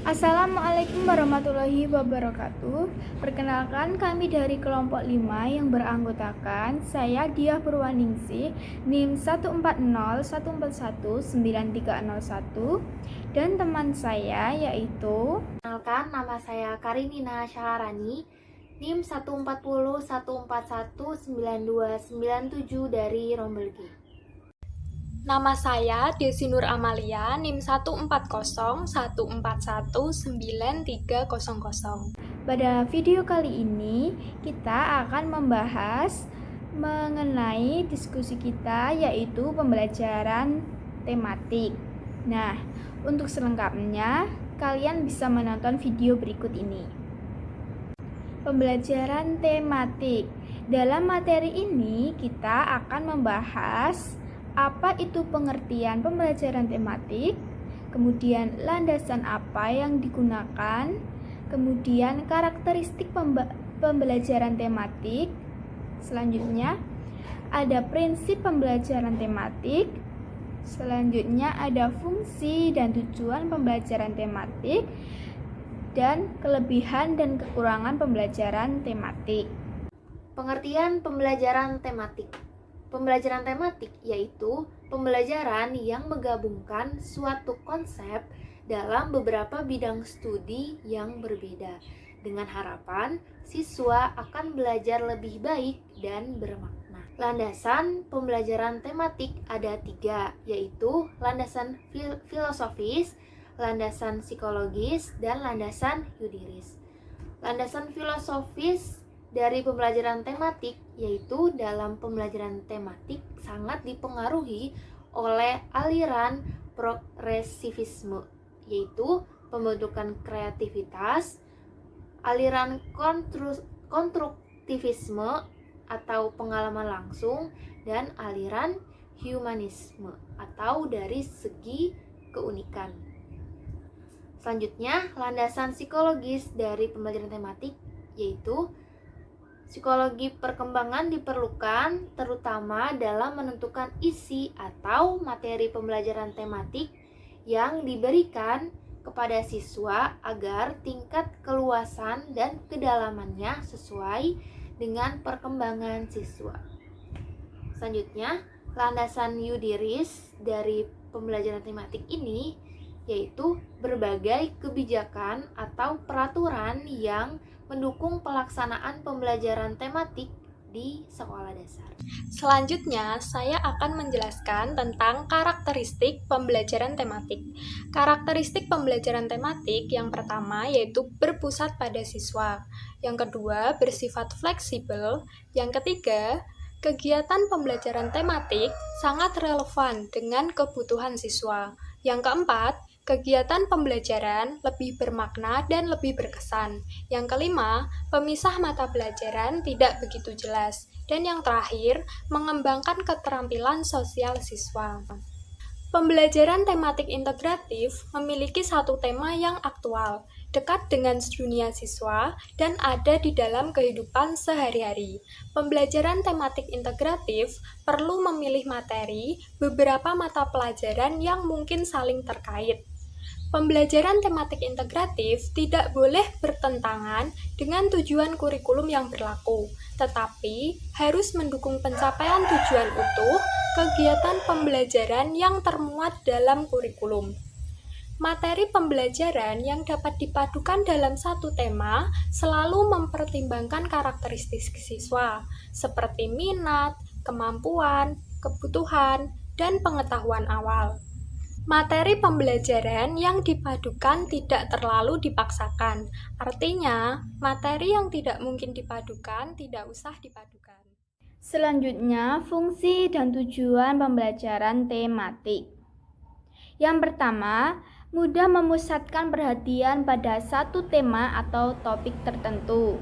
Assalamualaikum warahmatullahi wabarakatuh. Perkenalkan, kami dari kelompok 5 yang beranggotakan saya Diah Purwaningsih, NIM 140141931 dan teman saya yaitu Perkenalkan, nama saya Karinina Syaharani, NIM 14014192997 dari Rombel G. Nama saya Desi Nur Amalia, NIM 14014419300. Pada video kali ini kita akan membahas mengenai diskusi kita yaitu pembelajaran tematik. Nah, untuk selengkapnya kalian bisa menonton video berikut ini. Pembelajaran tematik. Dalam materi ini kita akan membahas apa itu pengertian pembelajaran tematik, kemudian landasan apa yang digunakan, kemudian karakteristik pembelajaran tematik. Selanjutnya ada prinsip pembelajaran tematik. Selanjutnya ada fungsi dan tujuan pembelajaran tematik dan kelebihan dan kekurangan pembelajaran tematik. Pengertian pembelajaran tematik. Pembelajaran tematik yaitu pembelajaran yang menggabungkan suatu konsep dalam beberapa bidang studi yang berbeda, dengan harapan siswa akan belajar lebih baik dan bermakna. Landasan pembelajaran tematik ada 3, yaitu landasan filosofis, landasan psikologis, dan landasan yudiris. Landasan filosofis dari pembelajaran tematik yaitu dalam pembelajaran tematik sangat dipengaruhi oleh aliran progresivisme, yaitu pembentukan kreativitas, aliran konstruktivisme atau pengalaman langsung, dan aliran humanisme atau dari segi keunikan. Selanjutnya, landasan psikologis dari pembelajaran tematik yaitu psikologi perkembangan diperlukan terutama dalam menentukan isi atau materi pembelajaran tematik yang diberikan kepada siswa agar tingkat keluasan dan kedalamannya sesuai dengan perkembangan siswa. Selanjutnya, landasan yudiris dari pembelajaran tematik ini yaitu berbagai kebijakan atau peraturan yang mendukung pelaksanaan pembelajaran tematik di sekolah dasar. Selanjutnya, saya akan menjelaskan tentang karakteristik pembelajaran tematik. Karakteristik pembelajaran tematik yang pertama yaitu berpusat pada siswa. Yang kedua, bersifat fleksibel. Yang ketiga, kegiatan pembelajaran tematik sangat relevan dengan kebutuhan siswa. Yang keempat, kegiatan pembelajaran lebih bermakna dan lebih berkesan. Yang kelima, pemisah mata pelajaran tidak begitu jelas. Dan yang terakhir, mengembangkan keterampilan sosial siswa. Pembelajaran tematik integratif memiliki satu tema yang aktual, dekat dengan dunia siswa, dan ada di dalam kehidupan sehari-hari. Pembelajaran tematik integratif perlu memilih materi beberapa mata pelajaran yang mungkin saling terkait. Pembelajaran tematik integratif tidak boleh bertentangan dengan tujuan kurikulum yang berlaku, tetapi harus mendukung pencapaian tujuan utuh kegiatan pembelajaran yang termuat dalam kurikulum. Materi pembelajaran yang dapat dipadukan dalam satu tema selalu mempertimbangkan karakteristik siswa, seperti minat, kemampuan, kebutuhan, dan pengetahuan awal. Materi pembelajaran yang dipadukan tidak terlalu dipaksakan, artinya materi yang tidak mungkin dipadukan tidak usah dipadukan. Selanjutnya, fungsi dan tujuan pembelajaran tematik. Yang pertama, mudah memusatkan perhatian pada satu tema atau topik tertentu.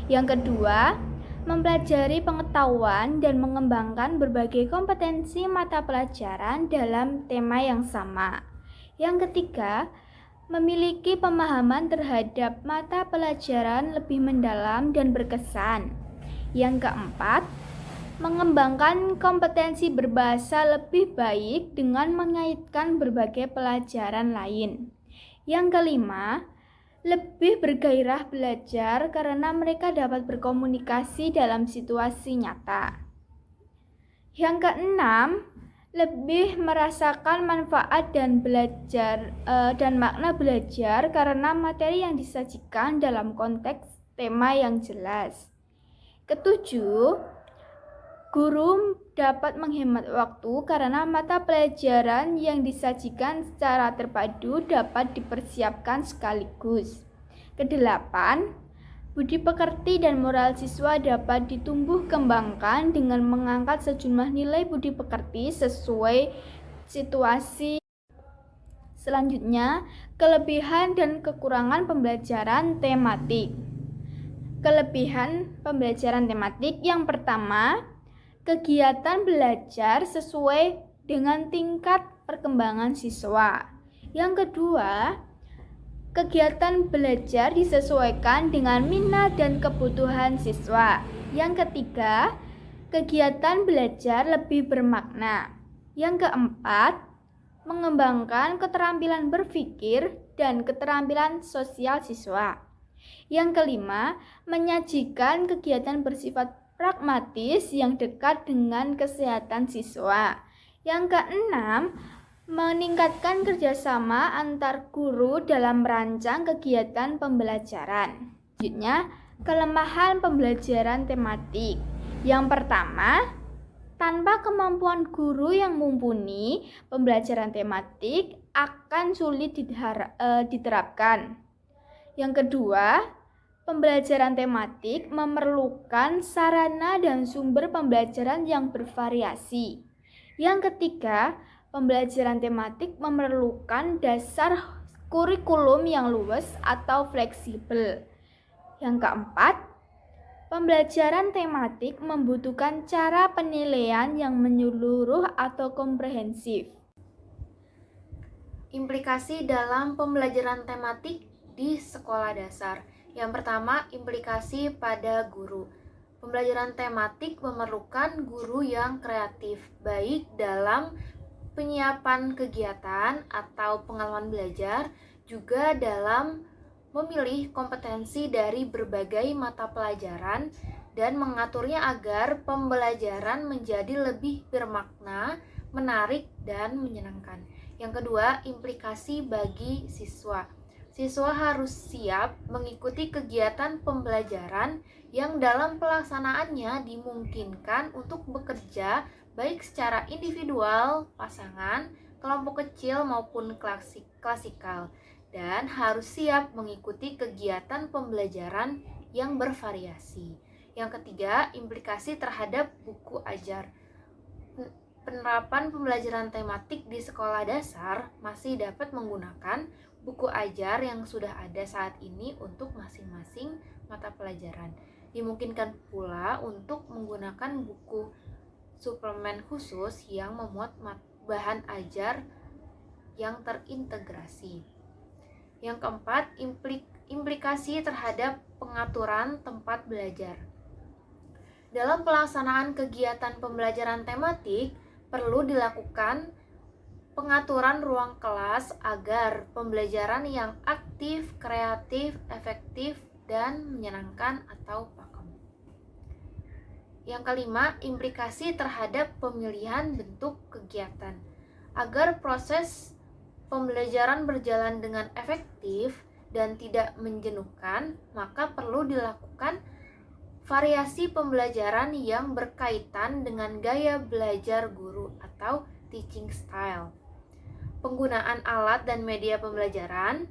Yang kedua, mempelajari pengetahuan dan mengembangkan berbagai kompetensi mata pelajaran dalam tema yang sama. Yang ketiga, memiliki pemahaman terhadap mata pelajaran lebih mendalam dan berkesan. Yang keempat, mengembangkan kompetensi berbahasa lebih baik dengan mengaitkan berbagai pelajaran lain. Yang kelima, lebih bergairah belajar karena mereka dapat berkomunikasi dalam situasi nyata. Yang keenam, lebih merasakan manfaat dan makna belajar karena materi yang disajikan dalam konteks tema yang jelas. Ketujuh, guru dapat menghemat waktu karena mata pelajaran yang disajikan secara terpadu dapat dipersiapkan sekaligus. Kedelapan, budi pekerti dan moral siswa dapat ditumbuh kembangkan dengan mengangkat sejumlah nilai budi pekerti sesuai situasi. Selanjutnya, kelebihan dan kekurangan pembelajaran tematik. Kelebihan pembelajaran tematik yang pertama, kegiatan belajar sesuai dengan tingkat perkembangan siswa. Yang kedua, kegiatan belajar disesuaikan dengan minat dan kebutuhan siswa. Yang ketiga, kegiatan belajar lebih bermakna. Yang keempat, mengembangkan keterampilan berpikir dan keterampilan sosial siswa. Yang kelima, menyajikan kegiatan bersifat pragmatis yang dekat dengan kesehatan siswa. Yang keenam, meningkatkan kerjasama antar guru dalam merancang kegiatan pembelajaran. Selanjutnya, kelemahan pembelajaran tematik. Yang pertama, tanpa kemampuan guru yang mumpuni, pembelajaran tematik akan sulit diterapkan. Yang kedua, pembelajaran tematik memerlukan sarana dan sumber pembelajaran yang bervariasi. Yang ketiga, pembelajaran tematik memerlukan dasar kurikulum yang luas atau fleksibel. Yang keempat, pembelajaran tematik membutuhkan cara penilaian yang menyeluruh atau komprehensif. Implikasi dalam pembelajaran tematik di sekolah dasar. Yang pertama, implikasi pada guru. Pembelajaran tematik memerlukan guru yang kreatif, baik dalam penyiapan kegiatan atau pengalaman belajar, juga dalam memilih kompetensi dari berbagai mata pelajaran dan mengaturnya agar pembelajaran menjadi lebih bermakna, menarik, dan menyenangkan. Yang kedua, implikasi bagi siswa. Siswa harus siap mengikuti kegiatan pembelajaran yang dalam pelaksanaannya dimungkinkan untuk bekerja baik secara individual, pasangan, kelompok kecil maupun klasikal, dan harus siap mengikuti kegiatan pembelajaran yang bervariasi. Yang ketiga, implikasi terhadap buku ajar. Penerapan pembelajaran tematik di sekolah dasar masih dapat menggunakan buku ajar yang sudah ada saat ini untuk masing-masing mata pelajaran. Dimungkinkan pula untuk menggunakan buku suplemen khusus yang memuat bahan ajar yang terintegrasi. Yang keempat, implikasi terhadap pengaturan tempat belajar. Dalam pelaksanaan kegiatan pembelajaran tematik, perlu dilakukan pengaturan ruang kelas agar pembelajaran yang aktif, kreatif, efektif, dan menyenangkan atau pakem. Yang kelima, implikasi terhadap pemilihan bentuk kegiatan. Agar proses pembelajaran berjalan dengan efektif dan tidak menjenuhkan, maka perlu dilakukan variasi pembelajaran yang berkaitan dengan gaya belajar guru atau teaching style, penggunaan alat dan media pembelajaran,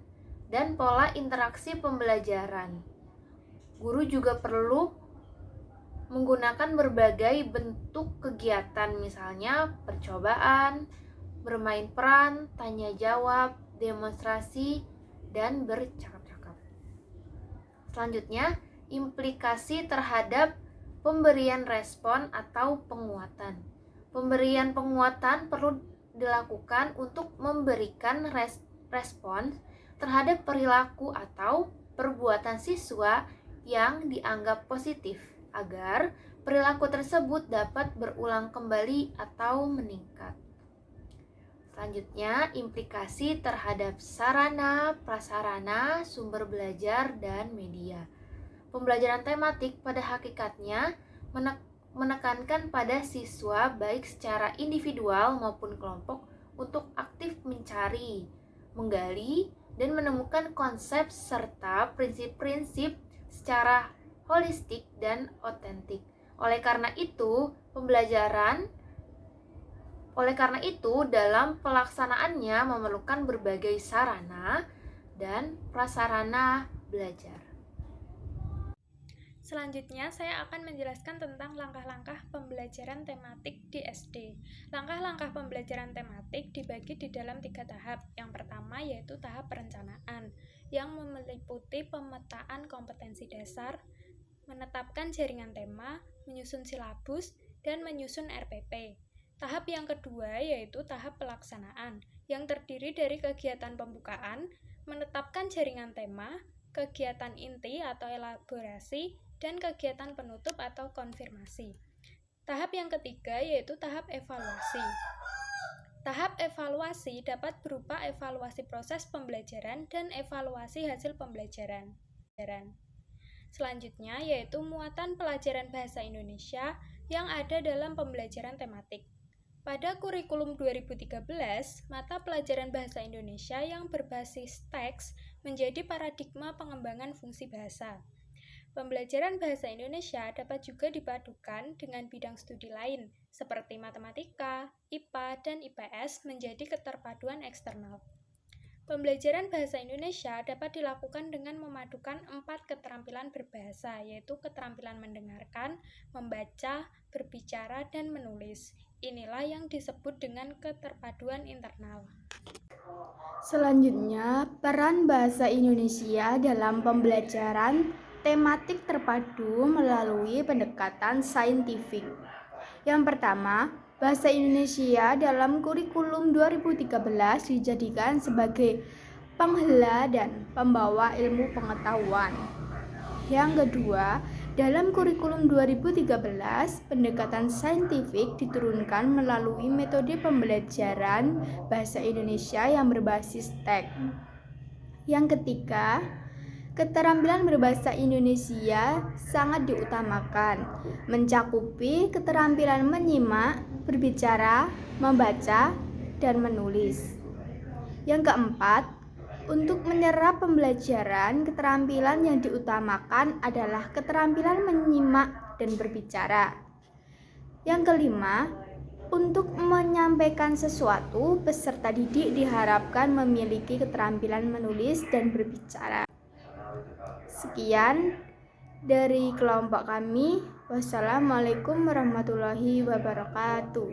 dan pola interaksi pembelajaran. Guru juga perlu menggunakan berbagai bentuk kegiatan, misalnya percobaan, bermain peran, tanya jawab, demonstrasi, dan bercakap-cakap. Selanjutnya, implikasi terhadap pemberian respon atau penguatan. Pemberian penguatan perlu dilakukan untuk memberikan respon terhadap perilaku atau perbuatan siswa yang dianggap positif, agar perilaku tersebut dapat berulang kembali atau meningkat. Selanjutnya, implikasi terhadap sarana, prasarana, sumber belajar, dan media. Pembelajaran tematik pada hakikatnya menekankan pada siswa baik secara individual maupun kelompok untuk aktif mencari, menggali, dan menemukan konsep serta prinsip-prinsip secara holistik dan otentik. Oleh karena itu, dalam pelaksanaannya memerlukan berbagai sarana dan prasarana belajar. Selanjutnya, saya akan menjelaskan tentang langkah-langkah pembelajaran tematik di SD. Langkah-langkah pembelajaran tematik dibagi di dalam 3 tahap. Yang pertama yaitu tahap perencanaan, yang meliputi pemetaan kompetensi dasar, menetapkan jaringan tema, menyusun silabus, dan menyusun RPP. Tahap yang kedua yaitu tahap pelaksanaan, yang terdiri dari kegiatan pembukaan, menetapkan jaringan tema, kegiatan inti atau elaborasi, dan kegiatan penutup atau konfirmasi. Tahap yang ketiga yaitu tahap evaluasi. Tahap evaluasi dapat berupa evaluasi proses pembelajaran dan evaluasi hasil pembelajaran. Selanjutnya yaitu muatan pelajaran bahasa Indonesia yang ada dalam pembelajaran tematik. Pada kurikulum 2013, mata pelajaran bahasa Indonesia yang berbasis teks menjadi paradigma pengembangan fungsi bahasa. Pembelajaran bahasa Indonesia dapat juga dipadukan dengan bidang studi lain, seperti matematika, IPA, dan IPS menjadi keterpaduan eksternal. Pembelajaran bahasa Indonesia dapat dilakukan dengan memadukan 4 keterampilan berbahasa, yaitu keterampilan mendengarkan, membaca, berbicara, dan menulis. Inilah yang disebut dengan keterpaduan internal. Selanjutnya, peran bahasa Indonesia dalam pembelajaran tematik terpadu melalui pendekatan saintifik. Yang pertama, bahasa Indonesia dalam kurikulum 2013 dijadikan sebagai penghela dan pembawa ilmu pengetahuan. Yang kedua, dalam kurikulum 2013, pendekatan saintifik diturunkan melalui metode pembelajaran bahasa Indonesia yang berbasis teks. Yang ketiga, keterampilan berbahasa Indonesia sangat diutamakan, mencakupi keterampilan menyimak, berbicara, membaca, dan menulis. Yang keempat, untuk menyerap pembelajaran, keterampilan yang diutamakan adalah keterampilan menyimak dan berbicara. Yang kelima, untuk menyampaikan sesuatu, peserta didik diharapkan memiliki keterampilan menulis dan berbicara. Sekian dari kelompok kami. Wassalamualaikum warahmatullahi wabarakatuh.